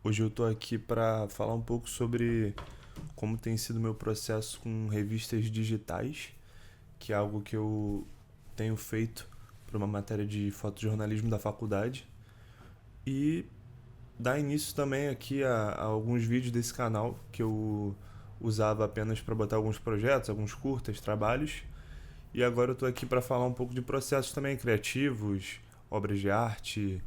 Hoje eu tô aqui para falar um pouco sobre como tem sido meu processo com revistas digitais, que é algo que eu tenho feito para uma matéria de fotojornalismo da faculdade, e dar início também aqui a alguns vídeos desse canal que eu usava apenas para botar alguns projetos, alguns curtas, trabalhos, e agora eu tô aqui para falar um pouco de processos também criativos, obras de arte,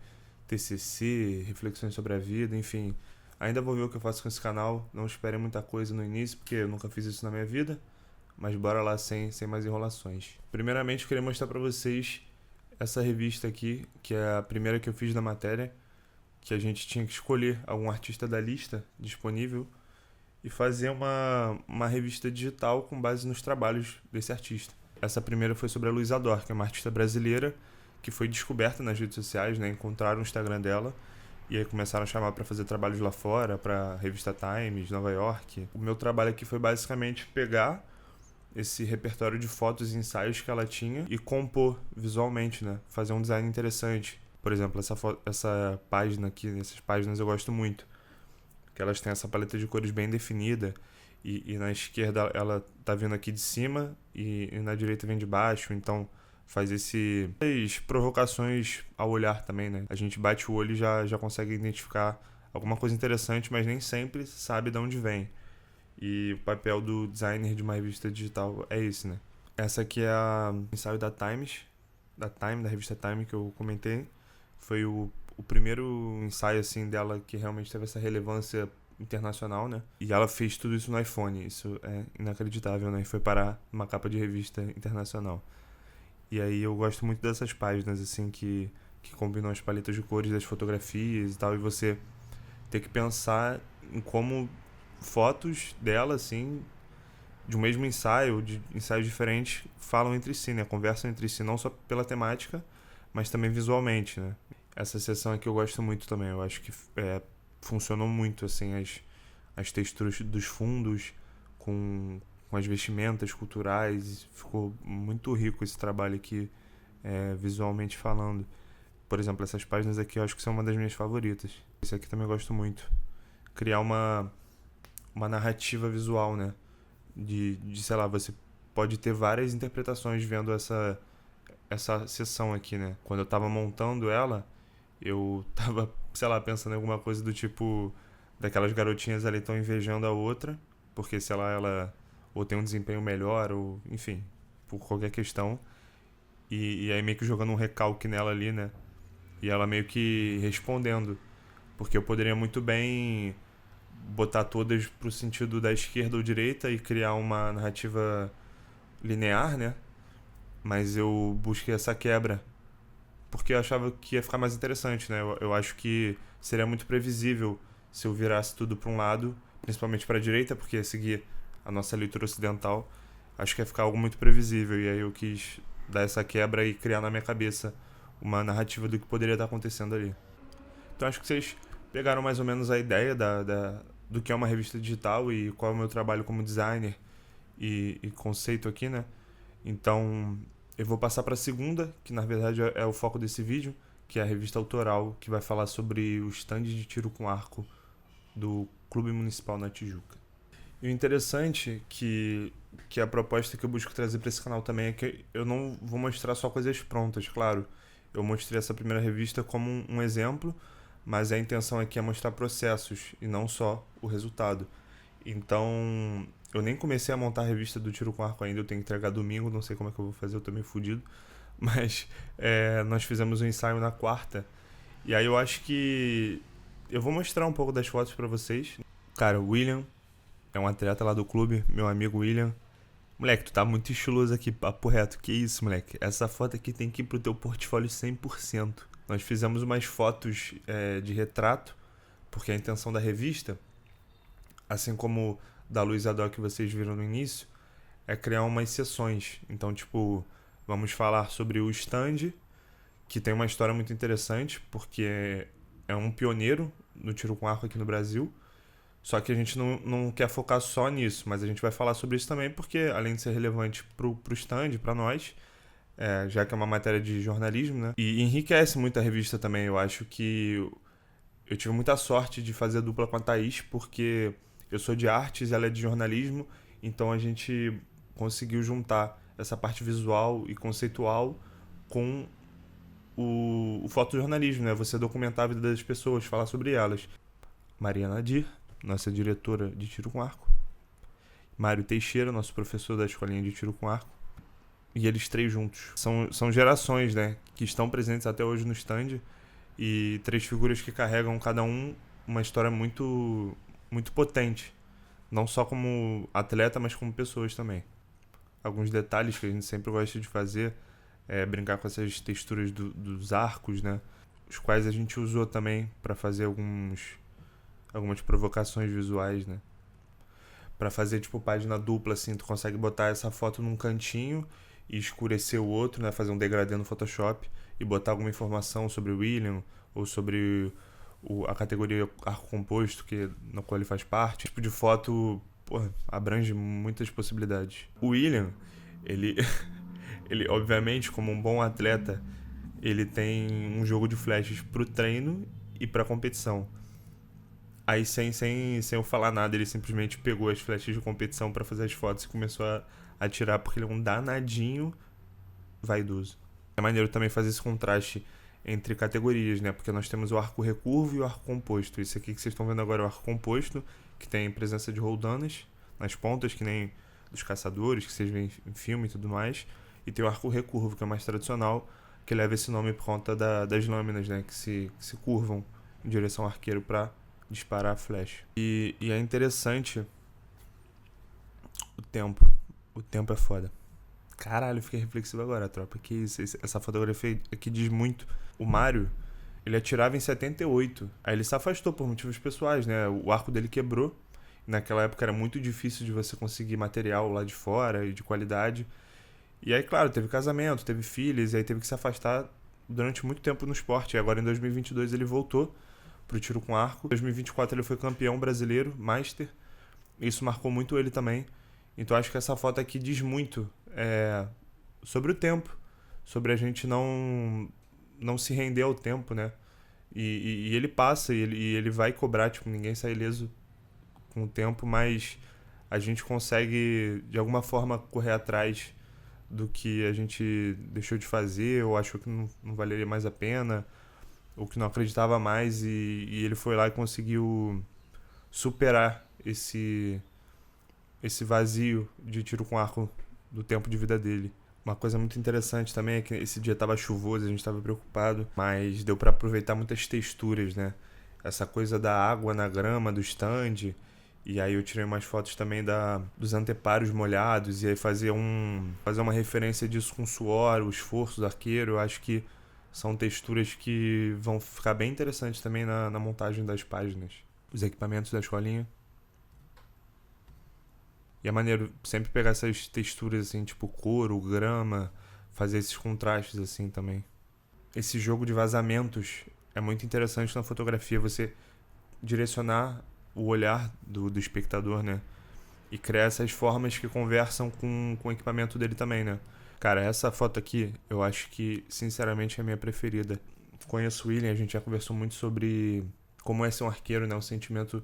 TCC, reflexões sobre a vida, enfim. Ainda vou ver o que eu faço com esse canal, não esperem muita coisa no início, porque eu nunca fiz isso na minha vida, mas bora lá sem mais enrolações. Primeiramente, eu queria mostrar para vocês essa revista aqui, que é a primeira que eu fiz da matéria, que a gente tinha que escolher algum artista da lista disponível e fazer uma revista digital com base nos trabalhos desse artista. Essa primeira foi sobre a Luísa Dor, que é uma artista brasileira que foi descoberta nas redes sociais, né? Encontraram o Instagram dela e aí começaram a chamar para fazer trabalhos lá fora, para revista Times, Nova York. O meu trabalho aqui foi basicamente pegar esse repertório de fotos e ensaios que ela tinha e compor visualmente, né? Fazer um design interessante. Por exemplo, essa página aqui, essas páginas eu gosto muito, que elas têm essa paleta de cores bem definida e na esquerda ela tá vindo aqui de cima e na direita vem de baixo, então faz essas provocações ao olhar também, né? A gente bate o olho e já consegue identificar alguma coisa interessante, mas nem sempre sabe de onde vem. E o papel do designer de uma revista digital é esse, né? Essa aqui é a ensaio da Times, da revista Time que eu comentei. Foi o primeiro ensaio assim dela que realmente teve essa relevância internacional, né? E ela fez tudo isso no iPhone. Isso é inacreditável, né? E foi parar uma capa de revista internacional. E aí eu gosto muito dessas páginas assim que combinam as paletas de cores das fotografias e tal, e você ter que pensar em como fotos dela assim de um mesmo ensaio, de ensaios diferentes, falam entre si, né? Conversam entre si, não só pela temática, mas também visualmente, né? Essa sessão aqui eu gosto muito também. Eu acho que funcionou muito, assim, as texturas dos fundos com as vestimentas culturais. Ficou muito rico esse trabalho aqui, visualmente falando. Por exemplo, essas páginas aqui eu acho que são uma das minhas favoritas. Esse aqui também eu gosto muito. Criar uma narrativa visual, né? Sei lá, você pode ter várias interpretações vendo essa sessão aqui, né? Quando eu tava montando ela, eu tava, sei lá, pensando em alguma coisa do tipo daquelas garotinhas ali estão invejando a outra, porque sei lá, ela ou tem um desempenho melhor, ou enfim, por qualquer questão. E aí meio que jogando um recalque nela ali, né? E ela meio que respondendo. Porque eu poderia muito bem botar todas pro sentido da esquerda ou direita e criar uma narrativa linear, né? Mas eu busquei essa quebra porque eu achava que ia ficar mais interessante, né? Eu acho que seria muito previsível se eu virasse tudo para um lado, principalmente para a direita, porque ia seguir a nossa leitura ocidental. Acho que ia ficar algo muito previsível e aí eu quis dar essa quebra e criar na minha cabeça uma narrativa do que poderia estar acontecendo ali. Então acho que vocês pegaram mais ou menos a ideia do que é uma revista digital e qual é o meu trabalho como designer e conceito aqui, né? Então eu vou passar para a segunda, que na verdade é o foco desse vídeo, que é a revista autoral, que vai falar sobre o stand de tiro com arco do Clube Municipal na Tijuca. E o interessante que a proposta que eu busco trazer para esse canal também é que eu não vou mostrar só coisas prontas, claro. Eu mostrei essa primeira revista como um exemplo, mas a intenção aqui é mostrar processos e não só o resultado. Então, eu nem comecei a montar a revista do Tiro com Arco ainda, eu tenho que entregar domingo, não sei como é que eu vou fazer, eu tô meio fudido. Mas nós fizemos um ensaio na quarta, e aí eu acho que eu vou mostrar um pouco das fotos pra vocês. Cara, o William é um atleta lá do clube, meu amigo William. Moleque, tu tá muito estiloso aqui, papo reto. Que isso, moleque? Essa foto aqui tem que ir pro teu portfólio 100%. Nós fizemos umas fotos de retrato, porque a intenção da revista, assim como da Luísa Dó que vocês viram no início, é criar umas sessões. Então, tipo, vamos falar sobre o stand, que tem uma história muito interessante, porque é um pioneiro no tiro com arco aqui no Brasil. Só que a gente não quer focar só nisso, mas a gente vai falar sobre isso também, porque além de ser relevante pro stand, pra nós, já que é uma matéria de jornalismo, né? E enriquece muito a revista também. Eu acho que Eu tive muita sorte de fazer dupla com a Thaís, porque eu sou de artes, ela é de jornalismo, então a gente conseguiu juntar essa parte visual e conceitual com o fotojornalismo, né? Você documentar a vida das pessoas, falar sobre elas. Mariana Dir, nossa diretora de tiro com arco. Mário Teixeira, nosso professor da escolinha de tiro com arco. E eles três juntos. São gerações, né? Que estão presentes até hoje no stand. E três figuras que carregam cada um uma história muito, muito potente. Não só como atleta, mas como pessoas também. Alguns detalhes que a gente sempre gosta de fazer é brincar com essas texturas dos arcos, né? Os quais a gente usou também para fazer algumas provocações visuais, né? Para fazer tipo página dupla, assim, tu consegue botar essa foto num cantinho e escurecer o outro, né? Fazer um degradê no Photoshop e botar alguma informação sobre o William ou sobre a categoria arco composto na qual ele faz parte. Tipo de foto, porra, abrange muitas possibilidades. O William, ele, ele obviamente, como um bom atleta, ele tem um jogo de flashes pro treino e pra competição. Aí, sem eu falar nada, ele simplesmente pegou as flechas de competição pra fazer as fotos e começou a atirar, porque ele é um danadinho vaidoso. É maneiro também fazer esse contraste entre categorias, né? Porque nós temos o arco recurvo e o arco composto. Esse aqui que vocês estão vendo agora é o arco composto, que tem presença de roldanas nas pontas, que nem dos caçadores, que vocês veem em filme e tudo mais. E tem o arco recurvo, que é mais tradicional, que leva esse nome por conta das lâminas, né? Que se curvam em direção ao arqueiro para disparar a flecha. E é interessante o tempo. O tempo é foda. Caralho, eu fiquei reflexivo agora, tropa. Que isso, essa fotografia aqui diz muito. O Mário, ele atirava em 78. Aí ele se afastou por motivos pessoais, né? O arco dele quebrou. Naquela época era muito difícil de você conseguir material lá de fora e de qualidade. E aí, claro, teve casamento, teve filhos, e aí teve que se afastar durante muito tempo no esporte. E agora em 2022 ele voltou pro tiro com arco. Em 2024 ele foi campeão brasileiro, Master. Isso marcou muito ele também. Então acho que essa foto aqui diz muito sobre o tempo, sobre a gente não se render ao tempo, né? E ele passa e ele vai cobrar, tipo, ninguém sai ileso com o tempo, mas a gente consegue de alguma forma correr atrás do que a gente deixou de fazer ou achou que não valeria mais a pena ou que não acreditava mais e ele foi lá e conseguiu superar esse vazio de tiro com arco do tempo de vida dele. Uma coisa muito interessante também é que esse dia tava chuvoso, a gente tava preocupado, mas deu para aproveitar muitas texturas, né? Essa coisa da água na grama do stand, e aí eu tirei umas fotos também dos anteparos molhados, e aí fazer uma referência disso com o suor, o esforço do arqueiro. Eu acho que são texturas que vão ficar bem interessantes também na montagem das páginas. Os equipamentos da escolinha. E é maneiro sempre pegar essas texturas assim, tipo couro, grama, fazer esses contrastes assim também. Esse jogo de vazamentos é muito interessante na fotografia, você direcionar o olhar do espectador, né? E criar essas formas que conversam com o equipamento dele também, né? Cara, essa foto aqui, eu acho que, sinceramente, é a minha preferida. Conheço o William, a gente já conversou muito sobre como é ser um arqueiro, né? Um sentimento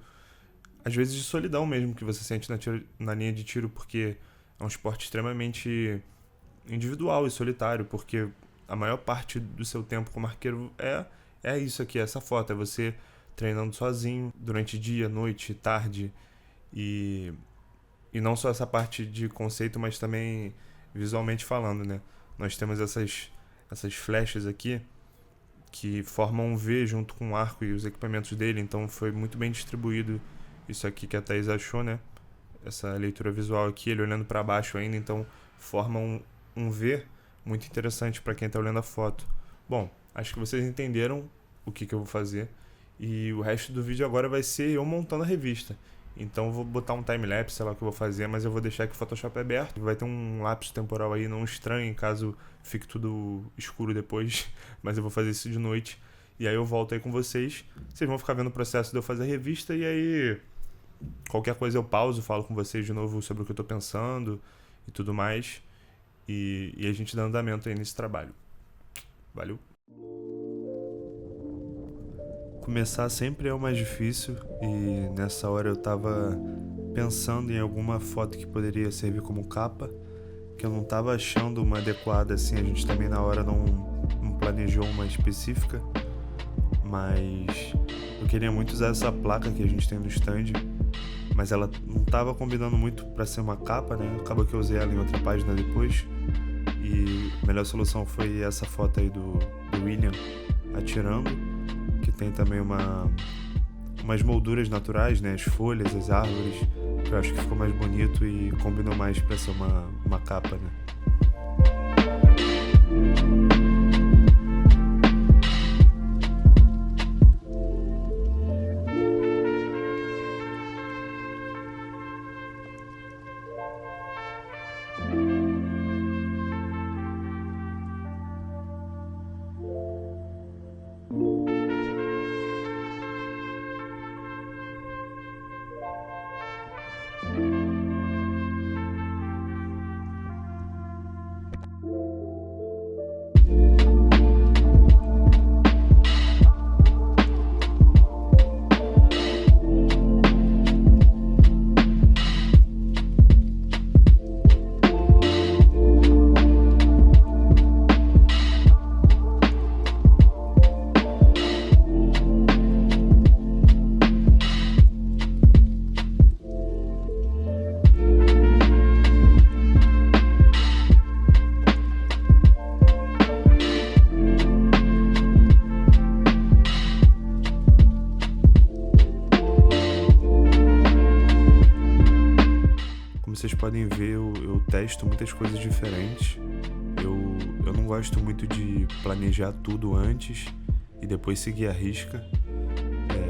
às vezes de solidão mesmo que você sente na linha de tiro, porque é um esporte extremamente individual e solitário, porque a maior parte do seu tempo como arqueiro é isso aqui, essa foto, é você treinando sozinho durante dia, noite, tarde, e não só essa parte de conceito, mas também visualmente falando, né? Nós temos essas flechas aqui que formam um V junto com o arco e os equipamentos dele, então foi muito bem distribuído isso aqui que a Thaís achou, né? Essa leitura visual aqui, ele olhando para baixo ainda, então forma um V muito interessante para quem está olhando a foto. Bom, acho que vocês entenderam o que eu vou fazer e o resto do vídeo agora vai ser eu montando a revista. Então eu vou botar um time-lapse, sei lá o que eu vou fazer, mas eu vou deixar aqui o Photoshop aberto. Vai ter um lapso temporal aí, não estranho, caso fique tudo escuro depois, mas eu vou fazer isso de noite. E aí eu volto aí com vocês. Vocês vão ficar vendo o processo de eu fazer a revista e aí qualquer coisa eu pauso, falo com vocês de novo sobre o que eu tô pensando e tudo mais. E a gente dá andamento aí nesse trabalho. Valeu! Começar sempre é o mais difícil e nessa hora eu tava pensando em alguma foto que poderia servir como capa, que eu não tava achando uma adequada assim, a gente também na hora não planejou uma específica, mas eu queria muito usar essa placa que a gente tem no stand, mas ela não tava combinando muito pra ser uma capa, né? Acabou que eu usei ela em outra página depois e a melhor solução foi essa foto aí do William atirando, que tem também umas molduras naturais, né? As folhas, as árvores, que eu acho que ficou mais bonito e combinou mais pra ser uma capa, né? Como vocês podem ver, eu testo muitas coisas diferentes. Eu não gosto muito de planejar tudo antes e depois seguir a risca.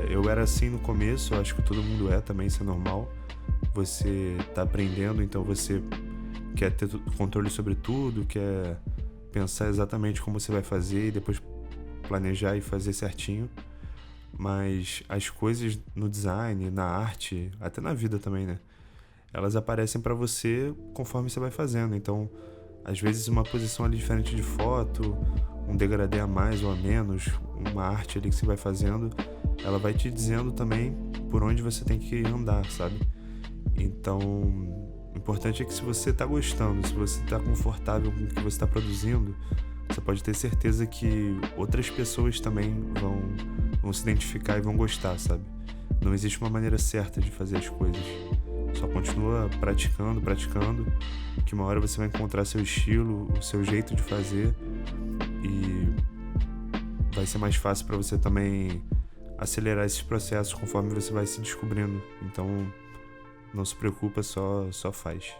Eu era assim no começo, eu acho que todo mundo é também, isso é normal. Você tá aprendendo, então você quer ter controle sobre tudo, quer pensar exatamente como você vai fazer e depois planejar e fazer certinho. Mas as coisas no design, na arte, até na vida também, né? Elas aparecem pra você conforme você vai fazendo. Então, às vezes uma posição ali diferente de foto, um degradê a mais ou a menos, uma arte ali que você vai fazendo, ela vai te dizendo também por onde você tem que andar, sabe? Então, o importante é que se você tá gostando, se você tá confortável com o que você tá produzindo, você pode ter certeza que outras pessoas também vão se identificar e vão gostar, sabe? Não existe uma maneira certa de fazer as coisas. Só continua praticando, que uma hora você vai encontrar seu estilo, o seu jeito de fazer e vai ser mais fácil para você também acelerar esses processos conforme você vai se descobrindo. Então, não se preocupa, só faz.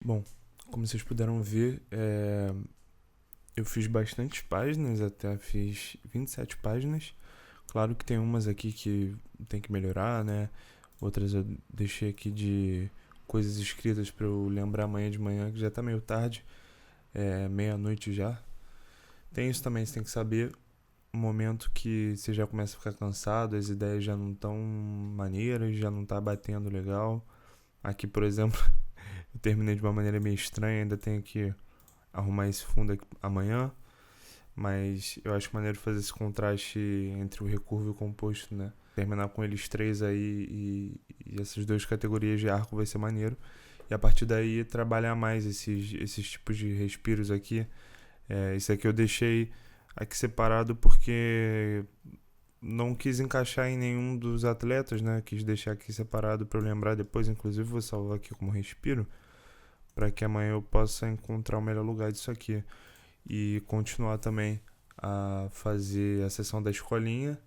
Bom, como vocês puderam ver, eu fiz bastantes páginas, até fiz 27 páginas. Claro que tem umas aqui que tem que melhorar, né? Outras eu deixei aqui de coisas escritas para eu lembrar amanhã de manhã, que já tá meio tarde, meia-noite já. Tem isso também, você tem que saber o momento que você já começa a ficar cansado, as ideias já não estão maneiras, já não tá batendo legal. Aqui, por exemplo, eu terminei de uma maneira meio estranha, ainda tenho que arrumar esse fundo aqui amanhã, mas eu acho maneiro fazer esse contraste entre o recurvo e o composto, né? Terminar com eles três aí e essas duas categorias de arco vai ser maneiro. E a partir daí trabalhar mais esses tipos de respiros aqui. Isso aqui eu deixei aqui separado porque não quis encaixar em nenhum dos atletas, né? Quis deixar aqui separado para eu lembrar depois. Inclusive vou salvar aqui como respiro para que amanhã eu possa encontrar o melhor lugar disso aqui. E continuar também a fazer a sessão da escolinha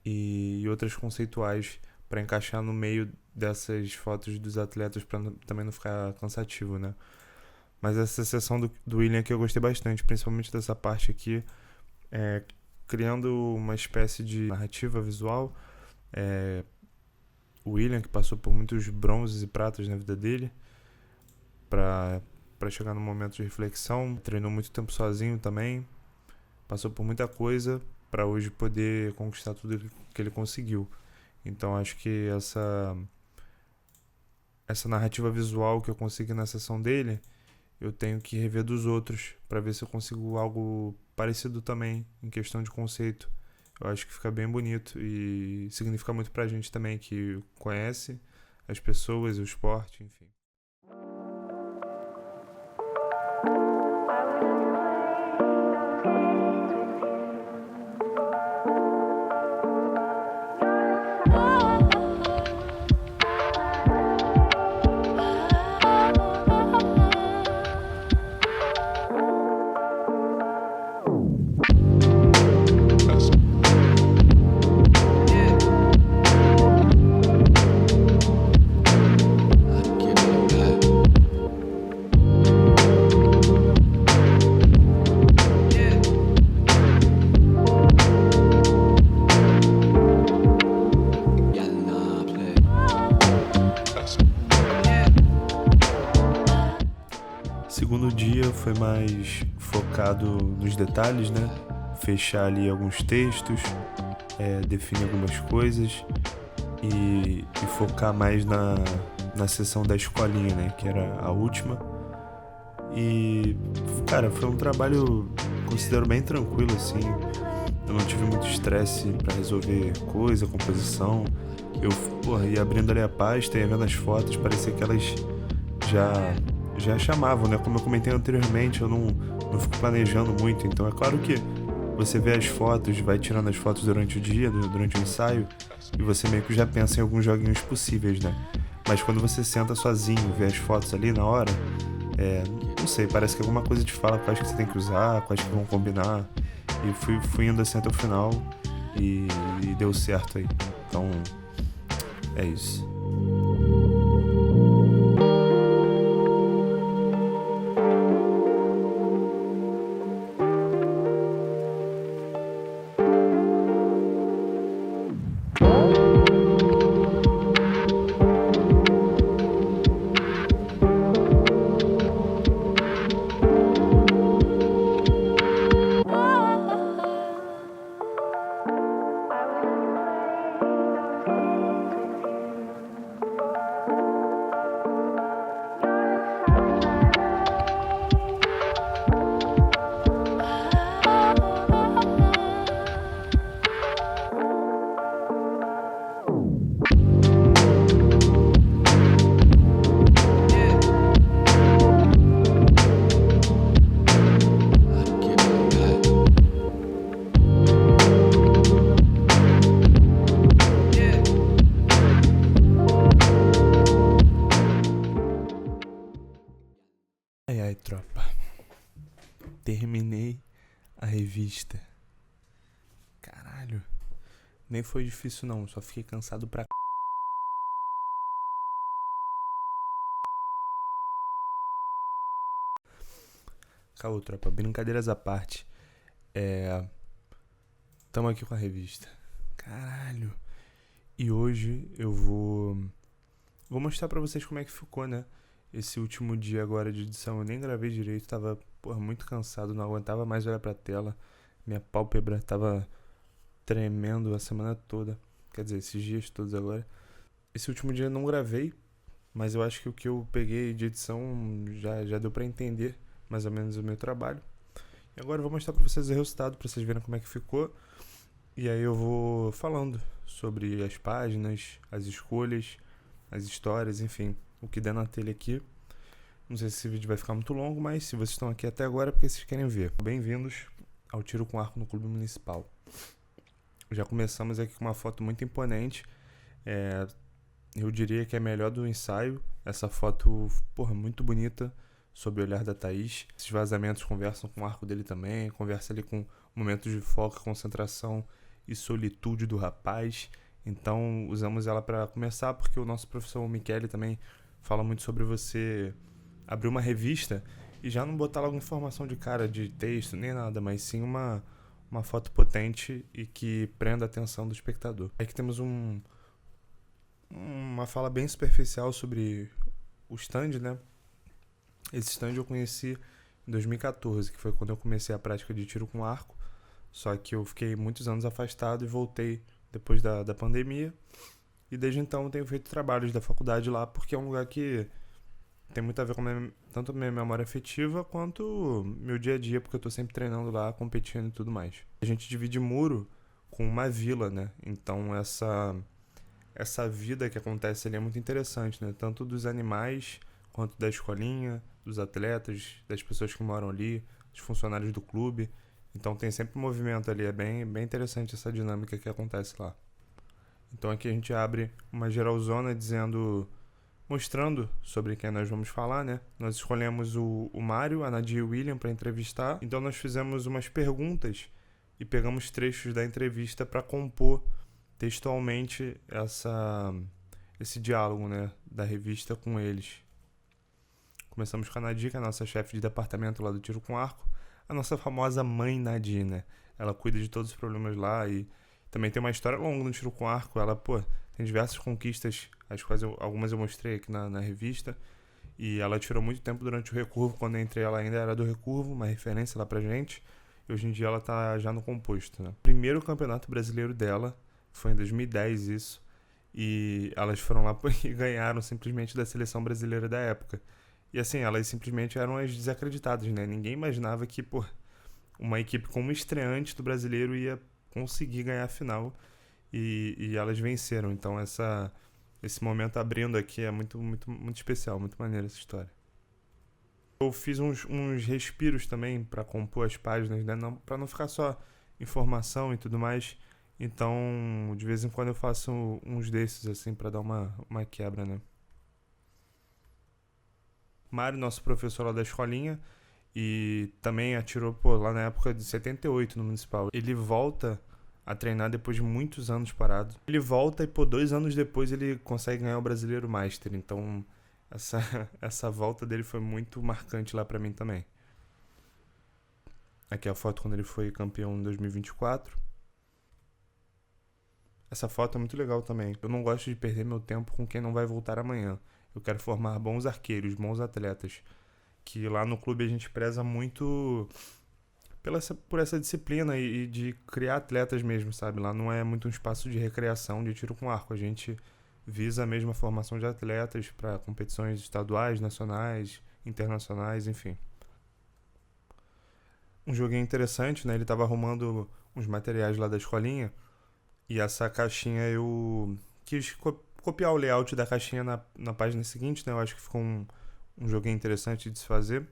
e outras conceituais para encaixar no meio dessas fotos dos atletas para também não ficar cansativo, né? Mas essa sessão do William aqui eu gostei bastante, principalmente dessa parte aqui, criando uma espécie de narrativa visual. O William, que passou por muitos bronzes e pratas na vida dele, para chegar num momento de reflexão, treinou muito tempo sozinho também, passou por muita coisa para hoje poder conquistar tudo que ele conseguiu. Então acho que essa narrativa visual que eu consegui na sessão dele, eu tenho que rever dos outros para ver se eu consigo algo parecido também em questão de conceito. Eu acho que fica bem bonito e significa muito pra gente também que conhece as pessoas, o esporte, enfim. Segundo dia foi mais focado nos detalhes, né? Fechar ali alguns textos, definir algumas coisas e focar mais na sessão da escolinha, né? Que era a última. E, cara, foi um trabalho, considero bem tranquilo, assim. Eu não tive muito estresse pra resolver coisa, composição. Eu, ia abrindo ali a pasta, ia vendo as fotos, parecia que elas já chamavam, né? Como eu comentei anteriormente, eu não fico planejando muito. Então é claro que você vê as fotos, vai tirando as fotos durante o dia, durante o ensaio, e você meio que já pensa em alguns joguinhos possíveis, né? Mas quando você senta sozinho, vê as fotos ali na hora, não sei, parece que alguma coisa te fala quais que você tem que usar, quais que vão combinar. E fui indo assim até o final e deu certo aí. Então, é isso. Ai, tropa. Terminei a revista. Caralho. Nem foi difícil não, só fiquei cansado pra Caô, tropa. Brincadeiras à parte. Tamo aqui com a revista. Caralho. E hoje eu vou mostrar pra vocês como é que ficou, né? Esse último dia agora de edição. Eu nem gravei direito, tava, muito cansado, não aguentava mais olhar pra tela. Minha pálpebra tava tremendo a semana toda. Quer dizer, esses dias todos agora. Esse último dia eu não gravei, mas eu acho que o que eu peguei de edição já deu pra entender mais ou menos o meu trabalho. E agora eu vou mostrar para vocês o resultado, para vocês verem como é que ficou. E aí eu vou falando sobre as páginas, as escolhas, as histórias, enfim, o que der na telha aqui. Não sei se esse vídeo vai ficar muito longo, mas se vocês estão aqui até agora é porque vocês querem ver. Bem-vindos ao Tiro com Arco no Clube Municipal. Já começamos aqui com uma foto muito imponente. Eu diria que é a melhor do ensaio. Essa foto, muito bonita, sob o olhar da Thaís. Esses vazamentos conversam com o arco dele também, conversa ali com momentos de foco, concentração e solitude do rapaz. Então usamos ela para começar, porque o nosso professor Michele também fala muito sobre você abrir uma revista e já não botar logo informação de cara, de texto, nem nada, mas sim uma foto potente e que prenda a atenção do espectador. Aqui temos uma fala bem superficial sobre o stand, né? Esse stand eu conheci em 2014, que foi quando eu comecei a prática de tiro com arco. Só que eu fiquei muitos anos afastado e voltei depois da pandemia. E desde então eu tenho feito trabalhos da faculdade lá, porque é um lugar que tem muito a ver com tanto a minha memória afetiva quanto meu dia a dia, porque eu tô sempre treinando lá, competindo e tudo mais. A gente divide muro com uma vila, né? Então essa vida que acontece ali é muito interessante, né? Tanto dos animais quanto da escolinha, dos atletas, das pessoas que moram ali, dos funcionários do clube. Então tem sempre movimento ali, é bem interessante essa dinâmica que acontece lá. Então aqui a gente abre uma geralzona mostrando sobre quem nós vamos falar, né? Nós escolhemos o Mário, a Nadia e o William para entrevistar. Então nós fizemos umas perguntas e pegamos trechos da entrevista para compor textualmente esse diálogo, né, da revista com eles. Começamos com a Nadia, que é a nossa chefe de departamento lá do Tiro com Arco, a nossa famosa mãe Nadia, né? Ela cuida de todos os problemas lá e também tem uma história longa no Tiro com Arco. Ela, tem diversas conquistas, as quais algumas eu mostrei aqui na revista. E ela tirou muito tempo durante o Recurvo. Quando eu entrei, ela ainda era do Recurvo, uma referência lá pra gente. E hoje em dia ela tá já no composto, né? O primeiro campeonato brasileiro dela foi em 2010 isso. E elas foram lá e ganharam simplesmente da seleção brasileira da época. E assim, elas simplesmente eram as desacreditadas, né? Ninguém imaginava que, uma equipe como estreante do brasileiro ia conseguir ganhar a final. E elas venceram. Então esse momento abrindo aqui é muito especial, muito maneiro essa história. Eu fiz uns respiros também para compor as páginas, né? Para não ficar só informação e tudo mais. Então, de vez em quando eu faço uns desses assim para dar uma quebra, né? Mário, nosso professor lá da escolinha, e também atirou lá na época de 78 no Municipal. Ele volta a treinar depois de muitos anos parado. Ele volta e 2 anos depois ele consegue ganhar o Brasileiro Master. Então essa volta dele foi muito marcante lá pra mim também. Aqui é a foto quando ele foi campeão em 2024. Essa foto é muito legal também. Eu não gosto de perder meu tempo com quem não vai voltar amanhã. Eu quero formar bons arqueiros, bons atletas. Que lá no clube a gente preza muito por essa disciplina e de criar atletas mesmo, sabe? Lá não é muito um espaço de recreação, de tiro com arco. A gente visa a mesma formação de atletas para competições estaduais, nacionais, internacionais, enfim. Um joguinho interessante, né? Ele estava arrumando uns materiais lá da escolinha e essa caixinha eu quis copiar o layout da caixinha na página seguinte, né? Eu acho que ficou um joguinho interessante de se fazer.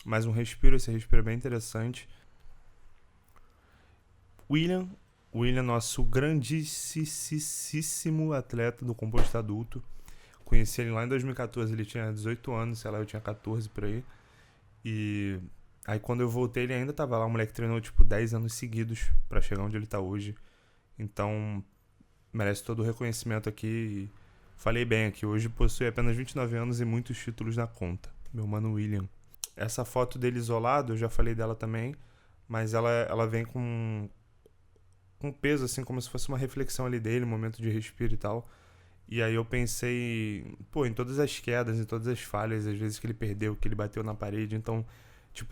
Mais um respiro, esse respiro é bem interessante. William, nosso grandíssimo atleta do composto adulto. Conheci ele lá em 2014, ele tinha 18 anos, sei lá, eu tinha 14 por aí. E aí quando eu voltei ele ainda tava lá, o moleque treinou 10 anos seguidos pra chegar onde ele tá hoje. Então merece todo o reconhecimento aqui. E falei bem aqui, hoje possui apenas 29 anos e muitos títulos na conta. Meu mano William. Essa foto dele isolado, eu já falei dela também, mas ela vem com peso, assim, como se fosse uma reflexão ali dele, um momento de respiro e tal. E aí eu pensei, em todas as quedas, em todas as falhas, às vezes que ele perdeu, que ele bateu na parede. Então,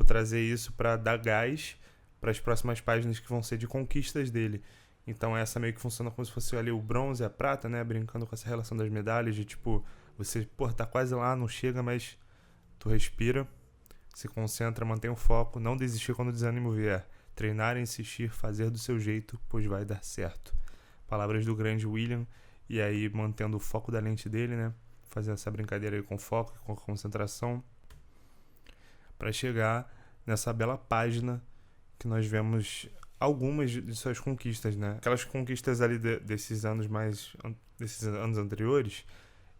trazer isso pra dar gás para as próximas páginas que vão ser de conquistas dele. Então essa meio que funciona como se fosse ali o bronze e a prata, né? Brincando com essa relação das medalhas, de você, tá quase lá, não chega, mas tu respira. Se concentra, mantém o foco, não desistir quando o desânimo vier. Treinar, insistir, fazer do seu jeito, pois vai dar certo. Palavras do grande William, e aí mantendo o foco da lente dele, né? Fazendo essa brincadeira aí com foco, com concentração, para chegar nessa bela página que nós vemos algumas de suas conquistas, né? Aquelas conquistas ali desses anos anteriores,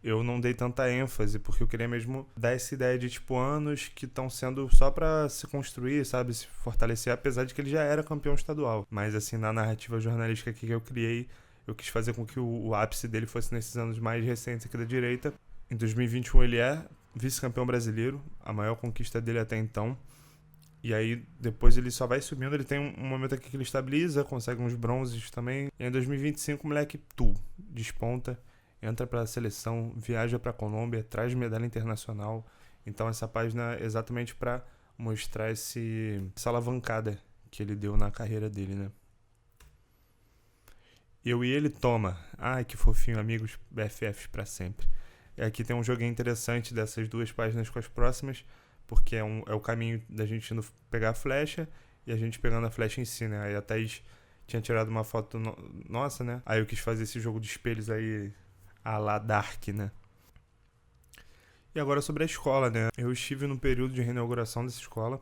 eu não dei tanta ênfase, porque eu queria mesmo dar essa ideia de, tipo, anos que estão sendo só pra se construir, sabe? Se fortalecer, apesar de que ele já era campeão estadual. Mas, assim, na narrativa jornalística que eu criei, eu quis fazer com que o ápice dele fosse nesses anos mais recentes aqui da direita. Em 2021 ele é vice-campeão brasileiro, a maior conquista dele até então. E aí, depois ele só vai subindo, ele tem um momento aqui que ele estabiliza, consegue uns bronzes também. E em 2025 o moleque desponta, entra para a seleção, viaja para a Colômbia, traz medalha internacional. Então essa página é exatamente para mostrar essa alavancada que ele deu na carreira dele, né? Eu e ele, toma. Ai, que fofinho, amigos BFFs para sempre. E aqui tem um joguinho interessante dessas duas páginas com as próximas, porque é o caminho da gente indo pegar a flecha e a gente pegando a flecha em si, né? Aí a Thaís tinha tirado uma foto nossa, né? Aí eu quis fazer esse jogo de espelhos aí a la Dark, né? E agora sobre a escola, né? Eu estive no período de reinauguração dessa escola.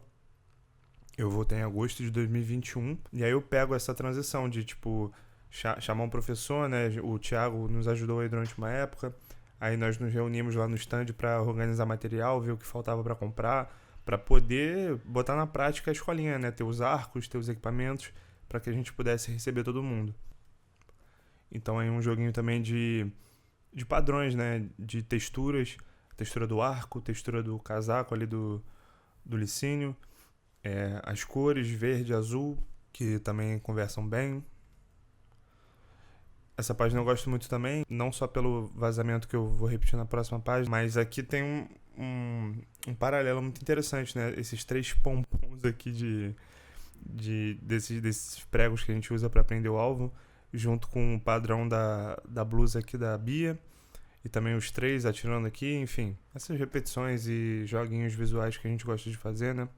Eu voltei em agosto de 2021. E aí eu pego essa transição de, tipo, chamar um professor, né? O Thiago nos ajudou aí durante uma época. Aí nós nos reunimos lá no stand para organizar material, ver o que faltava para comprar, para poder botar na prática a escolinha, né? Ter os arcos, ter os equipamentos, para que a gente pudesse receber todo mundo. Então aí um joguinho também de padrões, né? De texturas, textura do arco, textura do casaco ali do Licínio, as cores verde e azul, que também conversam bem. Essa página eu gosto muito também, não só pelo vazamento que eu vou repetir na próxima página, mas aqui tem um paralelo muito interessante, né? Esses 3 pompons aqui desses pregos que a gente usa para prender o alvo, junto com o padrão da blusa aqui da Bia, e também os 3 atirando aqui, enfim, essas repetições e joguinhos visuais que a gente gosta de fazer, né?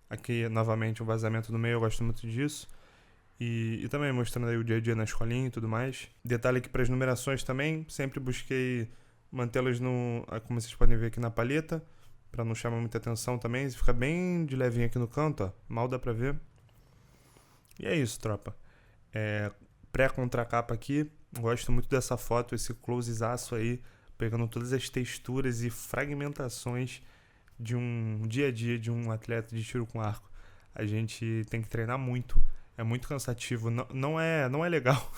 Aqui, novamente, um vazamento no meio, eu gosto muito disso. E também mostrando aí o dia a dia na escolinha e tudo mais. Detalhe aqui para as numerações também, sempre busquei mantê-las como vocês podem ver aqui na palheta, para não chamar muita atenção também. Fica bem de levinho aqui no canto, ó, mal dá para ver. E é isso, tropa. Pré-contracapa aqui, gosto muito dessa foto, esse close-zaço aí, pegando todas as texturas e fragmentações de um dia a dia de um atleta de tiro com arco. A gente tem que treinar muito. É muito cansativo, não é legal.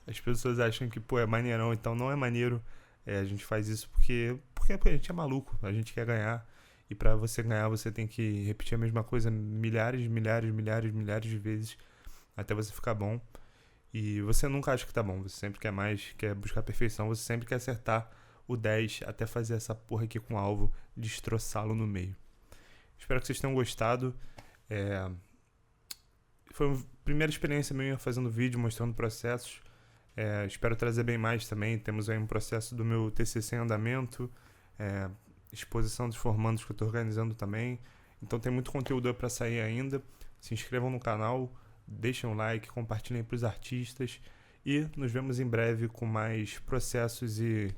As pessoas acham que, é maneirão, então não é maneiro. A gente faz isso porque a gente é maluco, a gente quer ganhar. E pra você ganhar, você tem que repetir a mesma coisa milhares de vezes até você ficar bom. E você nunca acha que tá bom, você sempre quer mais, quer buscar perfeição, você sempre quer acertar o 10 até fazer essa porra aqui com o alvo, destroçá-lo no meio. Espero que vocês tenham gostado. Foi a primeira experiência minha fazendo vídeo, mostrando processos. Espero trazer bem mais também. Temos aí um processo do meu TCC em andamento, exposição dos formandos que eu estou organizando também. Então tem muito conteúdo para sair ainda. Se inscrevam no canal, deixem um like, compartilhem para os artistas. E nos vemos em breve com mais processos e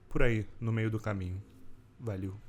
por aí, no meio do caminho. Valeu!